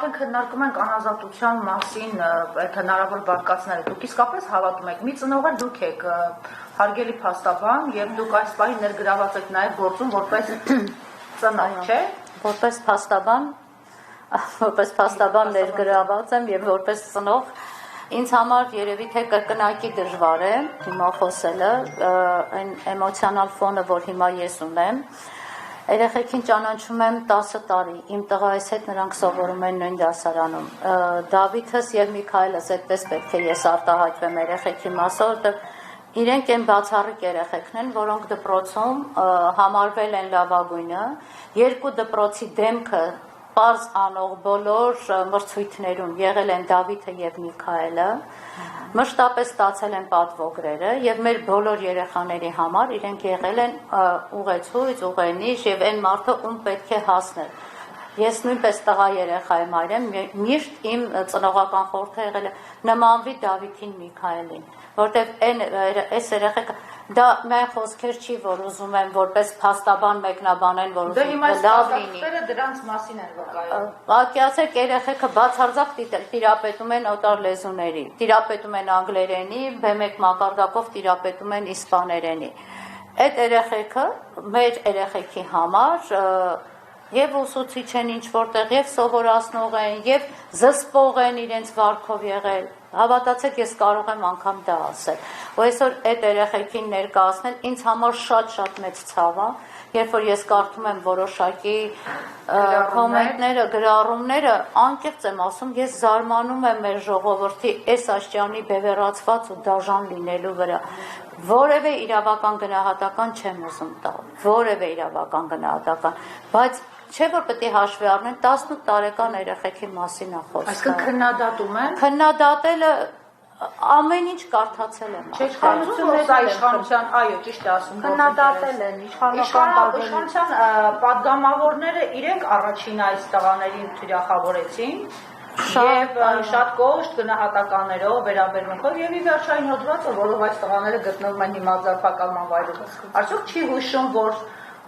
արդեն քննարկում ենք անազատության մասին, այդ հնարավոր բարկացները, դուք իսկապես հավատում եք, մի ծնողը դուք եք, հարգելի փաստաբան, եւ դուք այս պահին ներգրաված եք նաեւ գործում որպես ծնող, չէ՞։ Որպես փաստաբան ներգրաված եմ եւ որպես ծնող ինձ համար երևի թե կրկնակի դժվար է հիմա խոսելը, այն էմոցիոնալ ֆոնը, որ հիմա ես ունեմ, երեխեքին ճանաչում եմ 10 տարի, իմ տղայիս հետ նրանք սովորում են նույն դասարանում, Դավիթս եւ Միքայելս, այդպես պետք է ես արտահայտվեմ երեխեքի մասով, որտեղ իրենք են բացառիկ երեխեքն են, որոնք դպրոցում համարվել են լավագույնը, երկու դպրոցի դեմքը պարզ անող բոլոր մրցույթներում եղել են Դավիթը եւ Միքայելը, մշտապես ստացել են պատվոգրերը եւ մեր բոլոր երեխաների համար իրենք եղել են ուղեցույց, ուղենիշ եւ այն մարդը, ում պետք է հասնել։ Ես նույնպես տղա երեխայի մայր եմ, միշտ իմ ծնողական խորհուրդը եղել է նմանվի Դավիթին Միքայելին, որտեղ այս երեխեքը դա մեր խոսքեր չի, որ ուզում են որպես փաստաբան մեկնաբանեն, որ ուզում են լավ լինի։ Դրանց մասին են վկայում։ Ակյացեք երեխեքը բացարձակ տիրապետում են օտար լեզուների, տիրապետում են անգլերենի, B1 մակարդակով տիրապետում են իսպաներենի։ Այդ երեխեքը մեր երեխեքի համար եւ ուսուցիչ են ինչ որտեղ, եւ սովորացնող են, եւ զսպող են իրենց վարքով եղել։ Հավատացեք, ես կարող եմ անգամ դա ասել։ Ու այսօր այդ երեխեքին ներկայացնել ինձ համար շատ մեծ ցավ է, երբ որ ես կարդում եմ որոշակի կոմենտները, գրառումները, անկեղծ եմ ասում, ես զարմանում եմ մեր ժողովրդի այս աշճանի բևեռացված ու դաժան լինելու վրա։ Որևէ իրավական գնահատական չեմ ուզում տալ, որևէ իրավական գնահատական, բայց չէ որ պետք է հաշվի առնեն 18 տարեկան երեխեքի մասին է խոսքը։ Այսինքն քննադատում են։ Քննադատելը ամեն ինչ կարդացել եմ։ Իշխանության, այո, ճիշտ է ասում։ Քննադատել են իշխանության պատգամավորները իրենք առաջին այս տղաներին թիրախավորեցին եւ շատ կոշտ գնահատականներով, վերաբերմունքով եւ ի վերջային հոդվածը, որով այս տղաները գտնվում են հիմա ձերբակալման վայրում։ Արդյոք չի հուշում, որ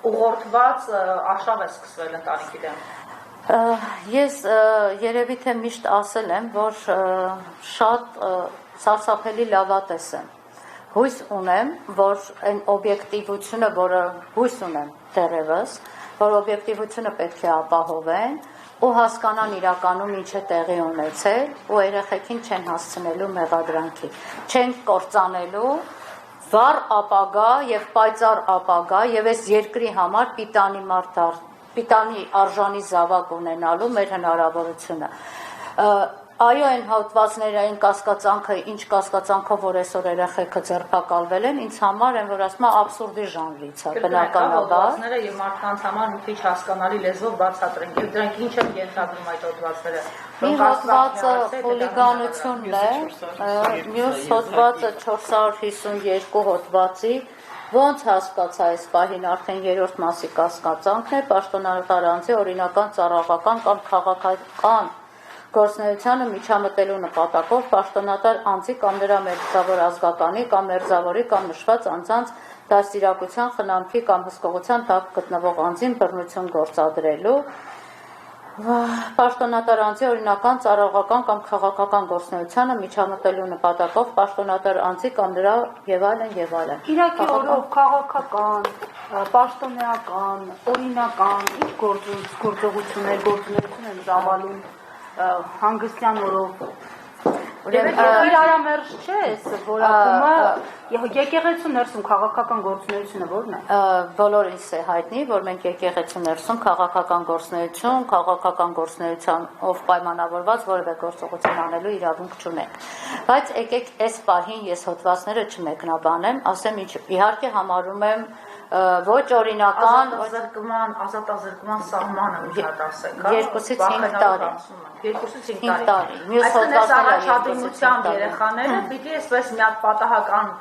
ուղղորդված արշավ է սկսվել ընտանիքի դեմ։ Ես երևի թե միշտ ասել եմ, որ շատ սարսափելի լավատես եմ։ Հույս ունեմ, որ այն օբյեկտիվությունը, որը հույս ունեմ դեռևս, որ օբյեկտիվությունը պետք է ապահովեն ու հասկանան իրականում ինչ է տեղի ունեցել ու երեխեքին չեն հասցնելու մեղադրանքի, չեն կործանելու վառ ապագա եւ պայծառ ապագա եւ այս երկրի համար պիտանի արժանի զավակ ունենալու մեր հնարավորությունը։ Այո, այն հատվածները, այն կասկածանքը, ինչ կասկածանքով որ այսօր երեխեքը ձերբակալվել են, ինձ համար են, որ ասում եմ աբսուրդի ժանրից է, բնականաբար։ Հոդվածները եւ մարդկանց համար մի քիչ հասկանալի լեզվով բացատրենք, եւ դրանք ինչ են ենթադրում այդ հոդվածները։ Մի հոդվածը խուլիգանությունն է, մյուս հոդվածը 452 հոդվածի, ոնց հասկացա այս պահին արդեն երրորդ մասի կասկածանքն է, պաշտոնատար անձի օրինական ծառայողական կամ քաղաքական գործունեությանը միջամտելու նպատակով պաշտոնատար անձի կամ նրա մերձավոր ազգականի կամ մերձավորի կամ նշված անձանց դաստիարակության, խնամքի կամ հսկողության տակ գտնվող անձին բռնություն գործադրելու, պաշտոնատար անձի օրինական ծառայողական կամ քաղաքական գործունեությանը միջամտելու նպատակով պաշտոնատար անձի կամ նրա եւ այլն եւ այլն։ Իրակի օրով քաղաքական, պաշտոնեական, օրինական ինչ գործողություններ են ծավալում հանգստյան օրով իրարամերժ չէ այս որակումը եկեղեցու ներսում քաղաքական գործունեությունը ո՞րն է։ Բոլորիս է հայտնի, որ մենք եկեղեցու ներսում քաղաքական գործունեությամբ պայմանավորված որևէ գործողություն անելու իրավունք չունենք։ Բայց եկեք այս պահին ես հոդվածները չմեկնաբանեմ, ասեմ ինչ իհարկե համարում եմ ոչ օրինական ազատազրկման սահմանը ուզած ասեք, 2-ից 5 տարի։ 2-ից 5 տարի։ Մյուս հոդվածները առաջադրության երեխաները պիտի այսպես մի հատ պատահական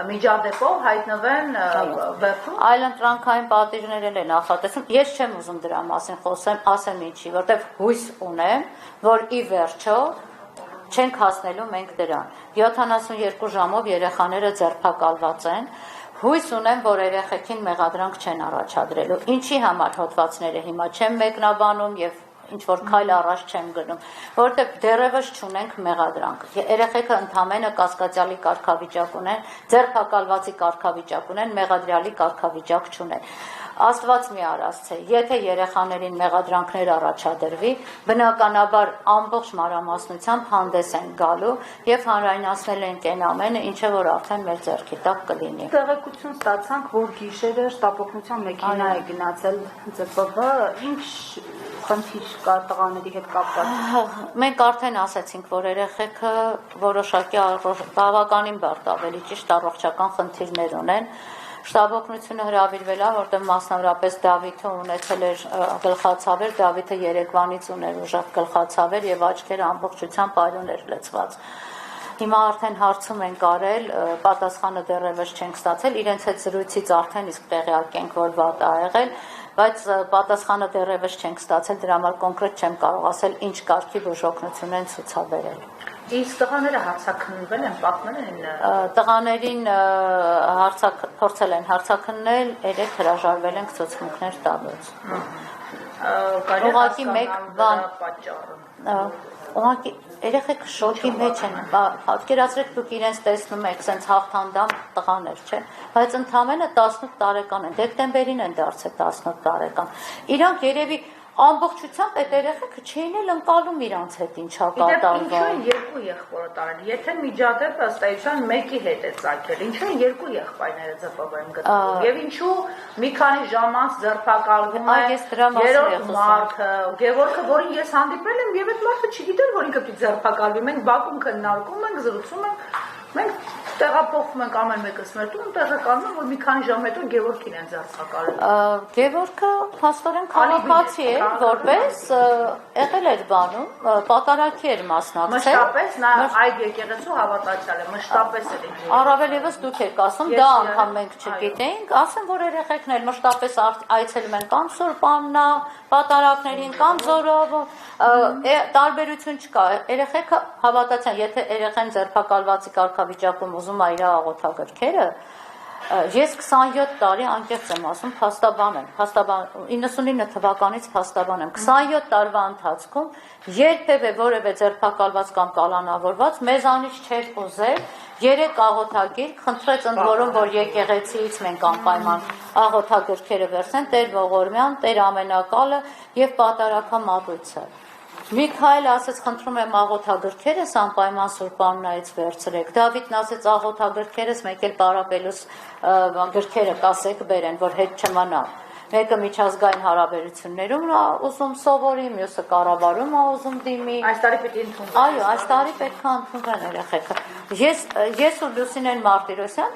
միջադեպով հայտնվեն վերջում։ Այլընտրանքային պատիժներ են նախատեսում։ Ես չեմ ուզում դրա մասին խոսեմ, ասեմ ինչի, որտեղ հույս ունեմ, որ ի վերջո չենք հասնելու մենք դրան։ 72 ժամով երեխաները ձերբակալված են։ Հույս ունեմ, որ երեխեքին մեղադրանք չեն առաջադրելու։ Ինչի համար հոդվածները հիմա չեմ մեկնաբանում եւ ինչ որ քայլ առաջ չեմ գնում, որովհետև դեռևս չունենք մեղադրանք։ Երեխեքը ընդամենը կասկածյալի կարգավիճակ ունեն, ձերբակալվածի կարգավիճակ ունեն, մեղադրյալի կարգավիճակ չունեն։ Աստված մի արած է, եթե երեխաներին մեղադրանքներ առաջադրվի, բնականաբար ամբողջ մանրամասնությամբ հանդես են գալու եւ հանրայնացնել են այն ամենը, ինչը որ արդեն մեր ձեռքի տակ կլինի։ Տեղեկություն ստացանք, որ գիշերը շտապօգնության մեքենա է գնացել ԶՊՎ, ինչ խնդիր կա տղաների հետ կապված։ Մենք արդեն ասացինք, որ երեխեքը որոշակի բավականին բարդ ավելի ճիշտ առողջական խնդիրներ ունեն։ Շտաբօգնությունը հրավիրվել է, որտեղ մասնավորապես Դավիթը ունեցել էր գլխացավեր, Դավիթը երեկվանից ուներ ուժեղ գլխացավեր եւ աչքերը ամբողջությամբ այլուն էր լցված։ Հիմա արդեն հարցում ենք արել, պատասխանը դեռևս չենք ստացել, իրենց հետ զրույցից արդեն իսկ տեղյակ ենք, որ վատ ա եղել, բայց պատասխանը դեռևս չենք ստացել, դրա համար կոնկրետ չեմ կարող ասել, ինչ կարգի բուժօգնություն են ցուցաբերել։ Իսկ տղաները հարցաքննվել են, պատմել են։ Տղաներին փորձել են հարցաքննել, երեք հրաժարվել են ցուցմունքներ տալուց։ Ուղղակի մեկ բան ուղղակի երեխեքը շոկի մեջ են, պատկերացրեք դուք իրենց տեսնում եք, սենց հաղթանդամ տղաներ, չէ, բայց ընդամենը 18 տարեկան են, դեկտեմբերին են դարձել 18 տարեկան, իրանք երևի ամբողջությամբ այդ երեխեքը չէին էլ ընկալում իրանց հետ ինչա կատարվում։ Ինչու են երկու եղբորը տարել, եթե միջադեպը ըստ էության մեկի հետ է ծագել, ինչու են երկու եղբայրները ԶՊՎ-ում գտնվում, եւ ինչու մի քանի ժամ անց ձերբակալվում է երրորդ մարդը, Գևորգը, որին ես հանդիպել եմ, եւ այդ մարդը չգիտեր, որ ինքը պիտի ձերբակալվի, մենք բակում քննարկում ենք, զրուցում ենք, մենք տեղափոխվում ենք ամեն մեկս մեր տուն, տեղեկանում որ մի քանի ժամ հետո Գևորգին են ձերբակալել։ Գևորգը փաստորեն քաղաքացի է, որպես եղել էր բանում, պատարագի էր մասնակցել։ Մշտապես նա այդ եկեղեցու հավատացյալ է, մշտապես էր։ Առավել եւս դուք եք ասում, դա անգամ մենք չգիտենք, ասեմ որ երեխեքն էլ մշտապես այցելում են կամ Սուրբաննա, պատարագներին կամ Զորով, տարբերություն չկա։ Երեխեքը հավատացան, եթե երեխան ձերբակալվածի կարգավիճակում ուզում է իր աղոթագրքերը, ես 27 տարի անկեղծ եմ ասում, փաստաբան եմ, 99 թվականից փաստաբան եմ, 27 տարվա ընթացքում երբևէ որևէ ձերբակալված կամ կալանավորված մեզանից չէր ուզել 3 աղոթագիր, խնդրեց ընդ որում, որ եկեղեցիից մենք անպայման աղոթագրքերը վերցեն, Տեր Ողորմյան, Տեր Ամենակալը եւ Պատարագամատույցը։ Միքայել ասեց, խնդրում եմ աղոթագրքերս անպայման Սուրբաննայից վերցրեք։ Դավիթն ասեց, աղոթագրքերս մեկ էլ Պարապելուս գրքերը կասեք բերեն, որ հետ չմնա։ Մեկը միջազգային հարաբերություններում նա ուզում սովորի, մյուսը կառավարում է ուզում դիմի։ Այս տարի պետք է ընդունվի։ Այո, այս տարի պետք է ընդունվեն երեխեքը։ Ես ու Լուսինեն Մարտիրոսյան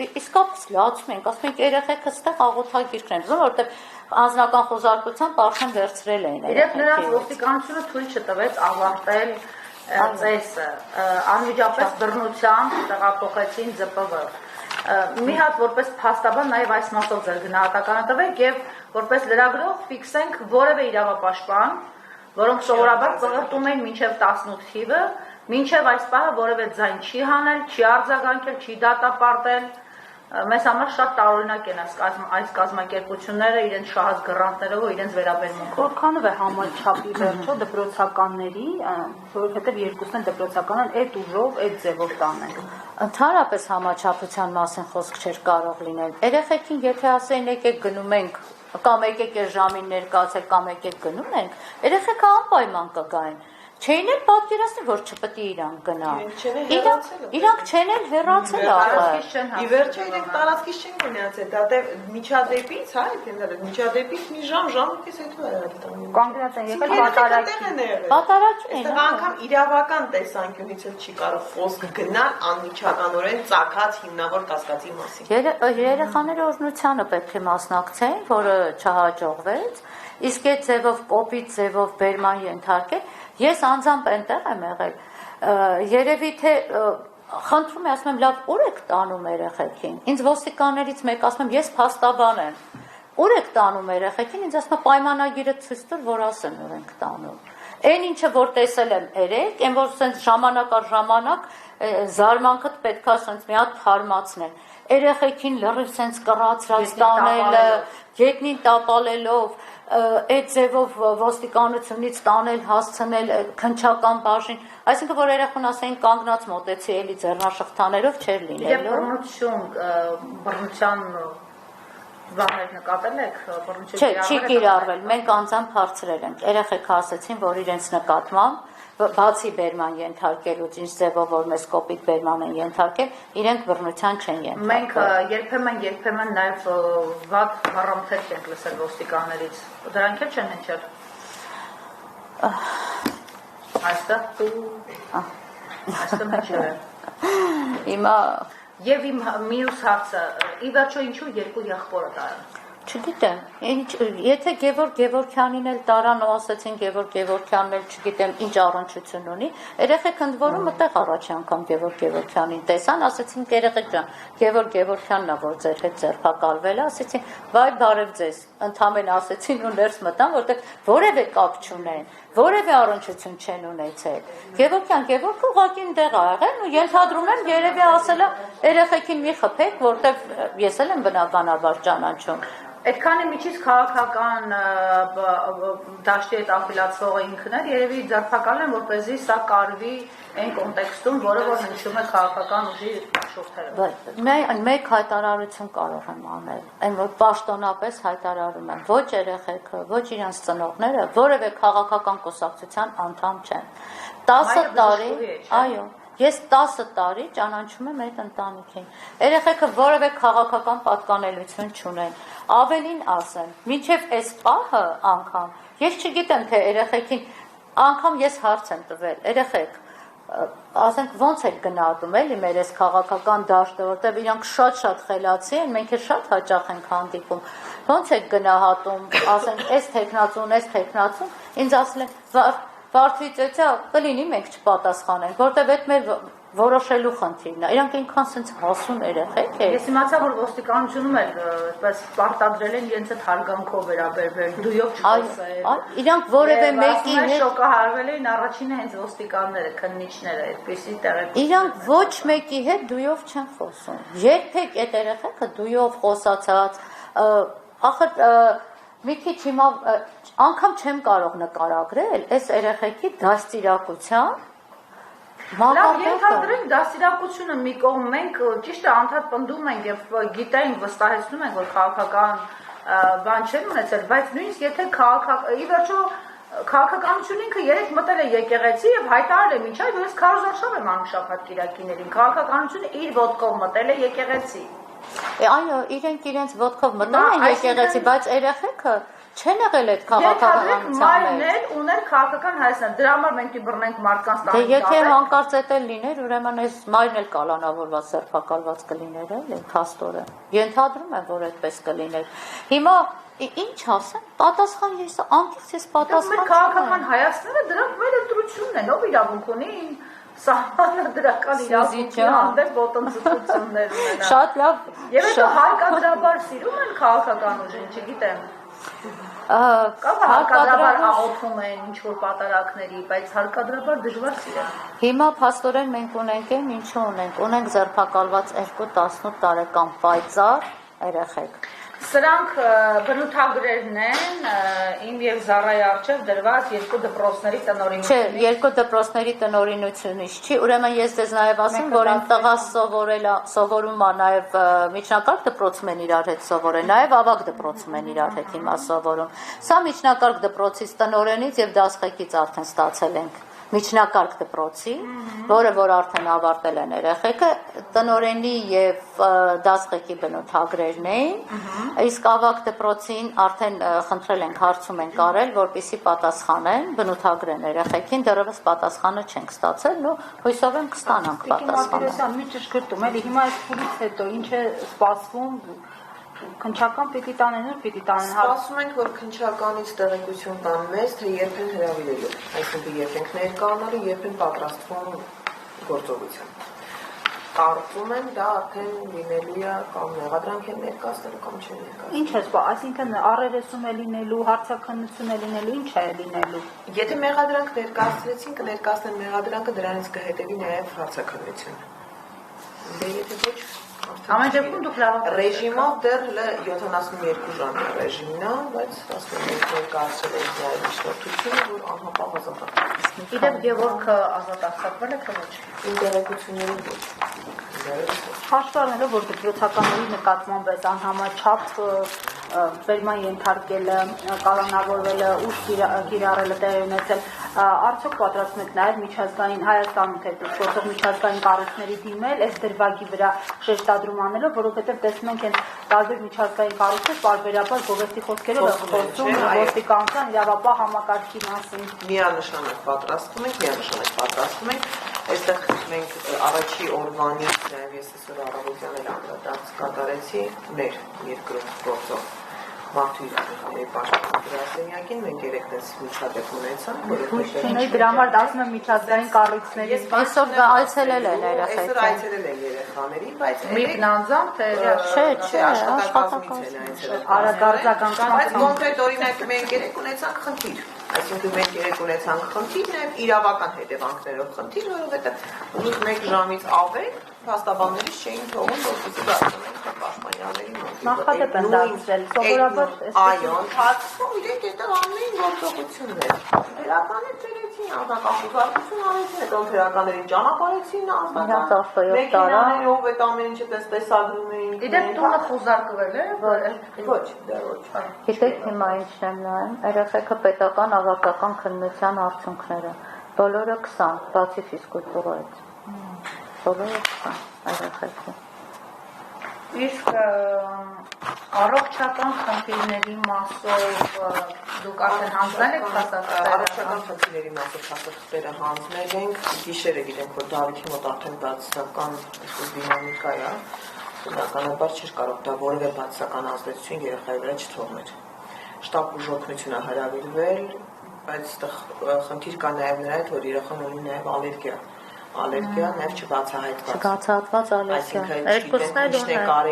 իսկապես լացում ենք, ասում ենք երեխեքը ստեղ աղոթագիրքն են ուզում, որովհետև անձնական խոզարկությամբ արդեն վերցրել էին։ Իրենք նրանց ոստիկանությունը թույլ չտվեց ավարտել ծեսը, անմիջապես բռնությամբ տեղափոխեցին ԶՊՎ։ Մի հատ որպես փաստաբան նաև այս մասով ձեր գնահատականը տվեք եւ որպես լրագրող ֆիքսենք որևէ իրավապաշտպան, որոնք սովորաբար ծղրտում են մինչև 18 թիվը, մինչև այս պահը որևէ ձայն չի հանել, չի արձագանքել, չի դատապարտել։ Մեզ համար շատ տարօրինակ են այս կազմակերպությունները իրենց շահած գրանտներով ու իրենց վերաբերմունքով։ Որքանով է համաչափի վերջո դպրոցականների, որովհետև երկուսն են դպրոցական են, այդ ուժով, այդ ձևով տանենք։ Ընդհանրապես համաչափության մասին խոսք չէր կարող լինել։ Երեխեքին եթե ասեն եկեք գնում ենք, կամ եկեք այս ժամին ներկայացել, կամ եկեք գնում ենք, երեխեքը անպայման կգային։ Չէին էլ պատկերացնի, որ չպետք է իրանք գնան։ Իրանք չեն էլ հեռացել ախր։ Ի վերջո իրենք տարածքից չեն գնացել, դա միջադեպից, հա, միջադեպից մի ժամից հետո է արտանում։ Կանգնած են եկել պատարագի։ Պատարագին են։ Այստեղ անգամ իրավական տեսանկյունից էլ չի կարող խոսք գնալ անմիջականորեն ծագած հիմնավոր կասկածի մասին։ Երեխաները օրհնությանը պետք է մասնակցեն, որը չհաջողվեց, իսկ այդ ձևով կոպիտ ձևով բերման ենթարկել։ Ես անձամբ այնտեղ եմ եղել, երևի թե խնդրում եմ, ասում եմ, լավ, ուր եք տանում երեխեքին, ինձ ոստիկաններից մեկ ասում եմ, ես փաստաբան եմ, ուր եք տանում երեխեքին, ինձ ասում եմ, պայմանագիրը ցույց տուր, որ ասեմ, ուր ենք տանում, այն ինչը, որ տեսել եմ երեք, այն որ սենց ժամանակ առ ժամանակ զարմանքդ պետք է սենց մի հատ թարմացնեն, երեխեքին լրիվ սենց կռացրած տանելը, գետնին տապալելով, այդ ձևով ոստիկանությունից տանել, հասցնել քննչական բաժին, այսինքն որ երախուն ասեն կանգնած մոտեցի էլի ձեռնաշղթաներով չէր լինելու։ Բռնության բաներ նկատել եք, Չէ, չի կիրառվել, մենք անձամբ հարցրել ենք, երեխեքը ասեցին, որ իրենց նկատմամբ բացի բերման ենթարկելուց, ինչ ձևով որ մեզ կոպիտ բերման են ենթարկել, իրենք բռնության չեն ենթարկել։ Մենք երբեմն նաև վատ հարամթեր չենք լսել ոստիկաններից, դրանք էլ չեն հնչել։ Այստեղ հնչել է։ Հիմա Եվ իմ մյուս հարցը, ի վերջո ինչու երկու եղբորը տարան։ Չգիտեմ, եթե Գևորգ Գևորգյանին էլ տարան ու ասեցին Գևորգ Գևորգյանն էլ չգիտեմ ինչ առնչություն ունի, երեխեք ընդ որում մտեղ առաջի անգամ Գևորգ Գևորգյանին տեսան, ասեցին երեխեք ջան, Գևորգ Գևորգյանն է որ ձեր հետ ձերբակալվել է, ասեցին վայ բարև ձեզ, ընդհանրեն ասեցին ու ներս մտան, որտեղ որևէ կապ չունեն, որևէ առնչություն չեն ունեցել։ Գևորգյան Գևորգը ուղղակի այնտեղ ա եղել ու ենթադրում եմ երևի ասել է երեխեքին մի խփեք, որտեղ ես էլ եմ բնականաբար ճանաչում։ Այդքանի միջից քաղաքական դաշտի հետ աֆիլացվողը ինքն էր, երևի ձերբակալել են, որպեսզի սա կարվի այն կոնտեքստում, որը որ հնչում է քաղաքական ուժի շուրթերով։ Մեկ հայտարարություն կարող եմ անել, այն որ պաշտոնապես հայտարարում եմ, ոչ երեխեքը, ոչ իրենց ծնողները որևէ քաղաքական կուսակցության անդամ չեն։ 10 տարի, այո, ես 10 տարի ճանաչում եմ այդ ընտանիքին։ Երեխեքը որևէ քաղաքական պատկանելություն չունեն։ Ավելին ասեմ, մինչև այս պահը անգամ, ես չգիտեմ, թե երեխեքին, անգամ ես հարց եմ տվել, երեխեք, ասենք ոնց եք գնահատում էլի մեր այս քաղաքական դաշտը, որտեղ իրանք շատ խելացի են, մենք էլ շատ հաճախ ենք հանդիպում, ոնց եք գնահատում, ասենք այս թեկնածուն, ինձ ասել են, Վարդի ծեծա, կլինի մենք չպատասխանենք, որտեղ այդ մեր որոշելու խնդիրն է, իրանք ինքան սենց հասուն երեխեք է։ Ես իմացա, որ ոստիկանությունում էլ պարտադրել են իրենց այդ հարգանքով վերաբերվել, դույով չխոսել։ Իրանք որևէ մեկի հետ շոկահարվել էին առաջինը հենց ոստիկանները, քննիչները, այդպեսի տեղեր։ Իրանք ոչ մեկի հետ դույով չեն խոսում։ Երբեք այդ երեխեքը դույով խոսացած, ախր մի քիչ հիմա անգամ չեմ կարող նկարագրել այս երեխեքի դաստիարակության Լավ, ենթադրենք դաստիարակությունը մի կողմ մենք ճիշտ է անդադ պնդում ենք եւ գիտենք, վստահեցնում ենք, որ քաղաքական բան չեն ունեցել, բայց նույնիսկ եթե ի վերջո քաղաքականությունը ինքը երեք մտել է եկեղեցի եւ հայտարարել է մինչ այդ որ ես քարոզարշավ եմ անում շաբաթ կիրակիներին, քաղաքականությունը իր ոտքով մտել է եկեղեցի։ Այո, իրենց ոտքով մտել են եկեղեցի, բայց երեխեքը չեն եղել այդ քաղաքականության մեջ։ Ուներ քաղաքական Հայաստան։ Դրա համար մենք բռնենք մարդկանց տանը։ Դե եթե հանկարծ էդ էլ լիներ, ուրեմն այս մայրն էլ կալանավորված սերբակալված կլիներ, էլի փաստորեն։ Ենթադրում եմ, որ այդպես կլիներ։ Հիմա ինչ ասեմ, պատասխան ես անկից ես պատասխան։ Քաղաքական Հայաստանը դրանք մեր ընտրությունն են, ով իրավունք ունի սահմանադրական իրավունքի հանդեպ ոտնձգություններ ունենա։ Շատ լավ։ Եվ հետո հարկադրաբար սիրում են քաղաքական ուժին, չգիտեմ։ Կամ հարկադրաբար աղոթում են ինչ-որ պատարակների, բայց հարկադրաբար դժվար սիրեն։ Հիմա փաստորեն մենք ունենք են, ինչու ունենք ձերբակալված 2-18 տարեկան պայծառ երեխեք։ Սրանք բնութագրերն են իմ եւ Զարայի առջև դրված երկու դպրոցների տնօրինությունից։ Չէ, երկու դպրոցների տնօրինությունից չի։ Ուրեմն ես դες նաեւ ասեմ, որ իմ տղաս սովորում է նաեւ միջնակարգ դպրոցում են իրար հետ սովորել, նաեւ ավագ դպրոցում են իրար հետ հիմա սովորում։ Սա միջնակարգ դպրոցից տնօրենից եւ դասղեկից արդեն ստացել ենք միջնակարգ դպրոցի, որը որ արդեն ավարտել են երեխեքը, տնօրենի եւ դասղեկի բնութագրերն էին, իսկ ավագ դպրոցին արդեն խնդրել ենք, հարցում ենք արել, որպեսզի պատասխանեն, բնութագրեն երեխեքին, դեռևս պատասխանը չենք ստացել, ու հույսով եմ կստանանք պատասխանը։ Մի ճշգրտում, էլի հիմա այս փուլից հետո ինչ է սպասվում քնչական պիտի տանեն, որ պիտի տանեն։ Սպասում ենք, որ քնչականից տեղեկություն տան մեզ, թե երբ են հրավիրելու, այսինքն երբ ենք ներկայանալու, երբ են պատրաստվում գործողության։ Կարծում եմ դա արդեն լինելու է կամ մեղադրանք են ներկայացնելու կամ չեն ներկայացնելու։ Ինչ է սպա, այսինքն առերեսում է լինելու, հարցաքննություն է լինելու, ինչ է լինելու։ Եթե մեղադրանք ներկայացրեցին, կներկայացնեն մեղադրանքը, դրանից կհետևի նաև հարցաքննությունը։ Դե եթե ոչ Ամեն դեպքում դուք լավ Ռեժիմով դեռ 72 ժամի ռեժիմն է, բայց ասում եմ ներկայացրել է իր միջնորդությունը, որ անհապաղ ազատացել։ Իդեպ Գևորգը ազատ արձակվել է թե ոչ։ Ինտերեկությունների ոչ։ Հաշվառելով, որ դպրոցականների նկատմամբ այս անհամաչափ վերման ենթարկելը, կալանավորվելը, ուժ կիրառելը տեղի ունեցել, արդյոք պատրաստում եք նաև միջազգային Հայաստանում թե գործող միջազգային կառույցների դիմել այս դրվագի վրա շեշտադրում անելով, որովհետև տեսնում ենք այն տարբեր միջազգային կառույցներ պարբերաբար գովեստի խոսքերով են խոսում ոստիկանության իրավապահ համակարգի մասին։ Միանշանակ պատրաստում ենք, այստեղ մենք առաջի օրվանից նաև ես այսօր առավոտյան էլ անդրադարձ կատարեցի մեր երկրորդ գործող մարդու իրավունքների պաշտպան գրասենյակին, մենք երեքնես միջադեպ ունեցանք, որովհետև դրա համար ասում եմ միջազգային կառույցների այսօր այցելել են երեխեքին։ Այսօր այցելել են երեխաներին, բայց մեկնանձամբ թե Չէ, աշխատակազմից են այցելել։ Արագարձական Բայց կոնկրետ օրինակ մենք երեք ունեցանք խնդիր։ Այսինքն մենք երեք ունեցանք խնդիր, նաև իրավական հետևանքներով խնդիր, որովհետև ուղիղ 1 ժամից ավել փաստաբաններից չէին թողում, որպեսզի դարձնենք պաշտպանյաների մոտ։ Նախադեպ են դարձրել, սովորաբար այո, ընթացքում իրենք այդտեղ ամեն գործողություններ։ Վերականը ծերեցին, ազատախուզարկություն արեցին, հետո վերականներին ճանապարհեցին ազատական։ Մեքենաներով այդ ամեն ինչը տեսագրում էին։ Իդեպ տունը խուզարկվել է։ Ոչ, դեռ ոչ։ Գիտեք հիմա ինչն եմ նայում, երեխեքը պետական ավարտական քննության արդյունքները, բոլորը 20, բացի ֆիզկուլտուրայից, բոլորը 20 երեխեքի։ Իսկ առողջական խնդիրների մասով դուք արդեն հանձնել եք փաստաթղթերը։ Առողջական խնդիրների մասով փաստաթղթերը հանձնել ենք, գիշերը գիտենք, որ Դավիթի մոտ արդեն բացասական դինամիկա է, բնականաբար չէր կարող դա որևէ բացասական ազդեցություն երեխայի վրա չթողներ։ Շտապ բուժօգնություն է հրավիրվել, բայց այդտեղ խնդիր կա նաև նրա հետ, որ երեխան ունի նաև ալերգիա, նաև չբացահայտված ալերգիա։ Երկուսն էլ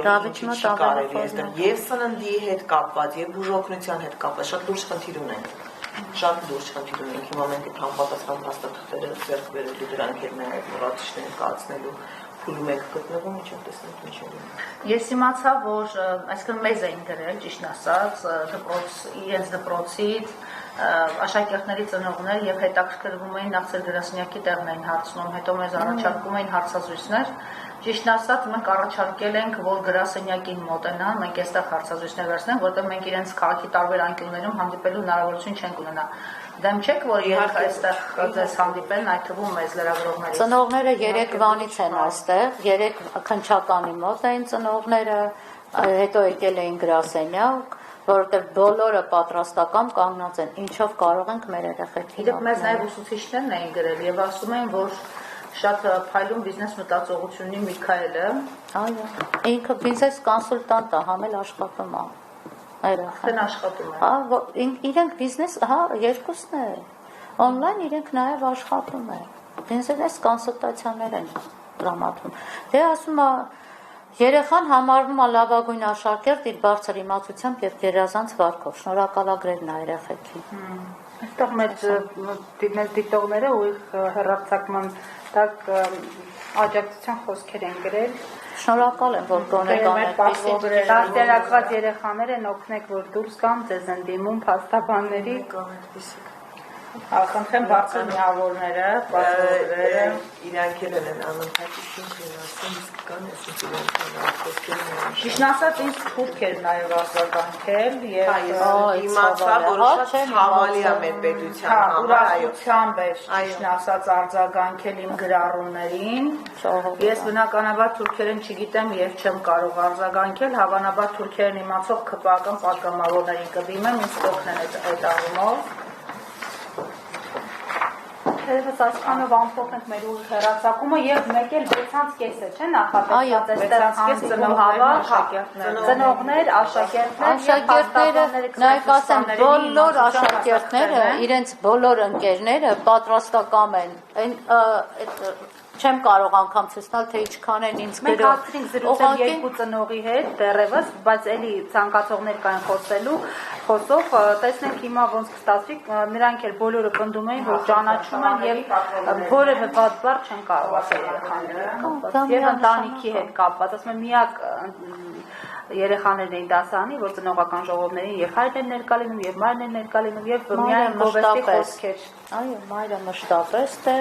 Դավիթի մոտ կարելի է այստեղ եւ սննդի հետ կապված, եւ բուժօգնության հետ կապված շատ լուրջ խնդիր ունենք։ Հիմա մենք այդ համապատասխան փաստաթղթերը ձեռք բերելու դրանք էլ նաև մոռացիչներ կացնելու փուլում ենք գտնվում, ինչով տեսնենք ինչ է։ Ես իմացա, որ այսինքն մեզ էին գրել, ճիշտ ասած, իրենց դպրոցից աշակերտների ծնողներ եւ հետաքրքրվում էին նախ գրասենյակի տեղն էին հարցնում, հետո մեզ առաջարկում էին հարցազրույցներ։ Ճիշտն ասած, մենք առաջարկել ենք, որ գրասենյակին մոտենան, մենք այստեղ հարցազրույցներ վերցնենք, որտեղ մենք իրենց քաղաքի տարբեր անկյուններում հանդիպելու հնարավորություն չենք ունենա։ Դեմ չեք, որ իհարկե այստեղ ձեզ հանդիպեն, այդ թվում մեզ լրագրողներից։ Ծնողները Երևանից են այստեղ, 3 քննչականի մոտ էին ծնողները, հետո եկել էին գրասենյակ, որովհետև բոլորը պատրաստական կանգնած են, ինչով կարող ենք մեր երեխեքին։ Իդեպ մեզ նաև ուսուցիչներն էին գրել եւ ասում էին, որ շատ փայլուն բիզնես մտածողություն ունի Միքայելը։ Այո, ինքը բիզնես կոնսուլտանտ է, համել աշխատում է։ Այդքան աշխատում է։ Հա, իրենք բիզնես, հա, երկուսն է։ Օնլայն իրենք նաև աշխատում է։ Բիզնես կոնսուլտացիաներ են տրամադրում։ Դե ասում է երեխան համարվում է լավագույն աշակերտ իր բարձր իմացությամբ եւ գերազանց վարքով։ Շնորհակալագրել նա երեխեքին։ Այստեղ մեծ դիտողները ուղիղ հեռարձակման տակ աջակցության խոսքեր են գրել։ Շնորհակալ եմ, որ գոնե կանեք։ Դաստիարակված երեխաներ են, օգնեք, որ դուրս գան, ձեզ են դիմում փաստաբանների։ Խնդրեմ բարձր միավորները, պատվողները իրանք էլ են անընդհատ ինչ ասում, իսկ կան Ճիշտ ասած, ինձ թուրք էր նաև արձագանքել եւ իմացա, որ շատ հավալի է մեր պետության համար, ուրախությամբ էր ճիշտ ասած արձագանքել իմ գրառումներին։ Ես բնականաբար թուրքերեն չգիտեմ եւ չեմ կարող արձագանքել, հավանաբար թուրքերեն իմացող ԿՊԱ-ական պատգամավորներին կդիմեմ, ինձ կօգնեն այդ առումով։ Երևս այսքանով ամփոփենք մեր ուղիղ հեռարձակումը եւ մեկ էլ 6:30 է, չէ՞ նախատեսված այստեղ ծնողներ, աշակերտներ, նայեք ասեմ, բոլոր աշակերտները, իրենց բոլոր ընկերները պատրաստական են։ Այն Չեմ կարող անգամ ցույց տալ, թե ինչքան են ինձ Մենք գրում։ հասցրինք զրուցել երկու ծնողի հետ դեռևս, բայց էլի ցանկացողներ կային խոսով, տեսնենք հիմա ոնց կստացվի, նրանք էլ բոլորը պնդում էին, որ ճանաչում են եւ որևէ բաց բառ չեն կարող ասել երեխաներին։ Եվ ընտանիքի հետ կապված, ասում եմ, միակ երեխաներն էին դասարանի, որ ծնողական ժողովներին եւ հայրն են ներկա լինում, եւ մայրն են ներկա լինում, եւ միայն գովեստի խոսքեր։ Այո, մայրը մշտապես է